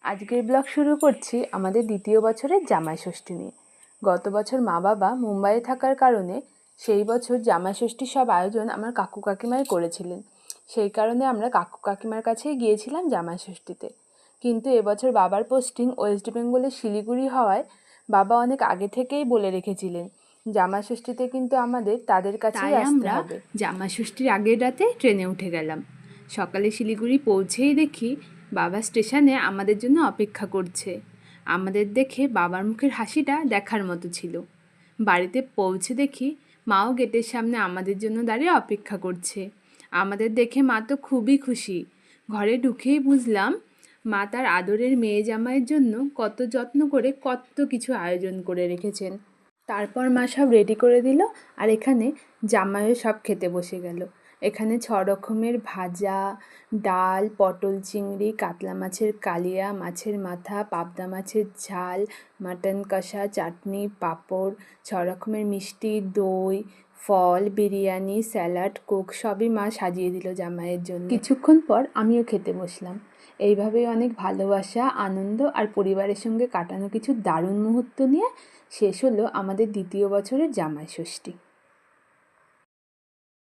আজকের ব্লগ শুরু করছি আমাদের দ্বিতীয় বছরের জামাই ষষ্ঠী নিয়ে। গত বছর মা বাবা মুম্বাইয়ে থাকার কারণে সেই বছর জামাই ষষ্ঠীর সব আয়োজন আমার কাকু কাকিমাই করেছিলেন। সেই কারণে আমরা কাকু কাকিমার কাছেই গিয়েছিলাম জামাই ষষ্ঠীতে। কিন্তু এবছর বাবার পোস্টিং ওয়েস্ট বেঙ্গলের শিলিগুড়ি হওয়ায় বাবা অনেক আগে থেকেই বলে রেখেছিলেন জামাই ষষ্ঠীতে কিন্তু আমাদের তাদের কাছেই আসতে হবে। জামাই ষষ্ঠীর আগের রাতে ট্রেনে উঠে গেলাম। সকালে শিলিগুড়ি পৌঁছেই দেখি বাবা স্টেশনে আমাদের জন্য অপেক্ষা করছে। আমাদের দেখে বাবার মুখের হাসিটা দেখার মতো ছিল। বাড়িতে পৌঁছে দেখি মাও গেটের সামনে আমাদের জন্য দাঁড়িয়ে অপেক্ষা করছে। আমাদের দেখে মা তো খুবই খুশি। ঘরে ঢুকেই বুঝলাম মা তার আদরের মেয়ে জামাইয়ের জন্য কত যত্ন করে কত কিছু আয়োজন করে রেখেছেন। তারপর মা সব রেডি করে দিল আর এখানে জামাইও সব খেতে বসে গেল। এখানে 6 রকমের ভাজা, ডাল, পটল চিংড়ি, কাতলা মাছের কালিয়া, মাছের মাথা, পাবদা মাছের ঝাল, মাটন কষা, চাটনি, পাঁপড়, 6 রকমের মিষ্টি, দই, ফল, বিরিয়ানি, স্যালাড, কোক সবই মা সাজিয়ে দিল জামাইয়ের জন্য। কিছুক্ষণ পর আমিও খেতে বসলাম। এইভাবেই অনেক ভালোবাসা, আনন্দ আর পরিবারের সঙ্গে কাটানো কিছু দারুণ মুহূর্ত নিয়ে শেষ হলো আমাদের দ্বিতীয় বছরের জামাই ষষ্ঠী।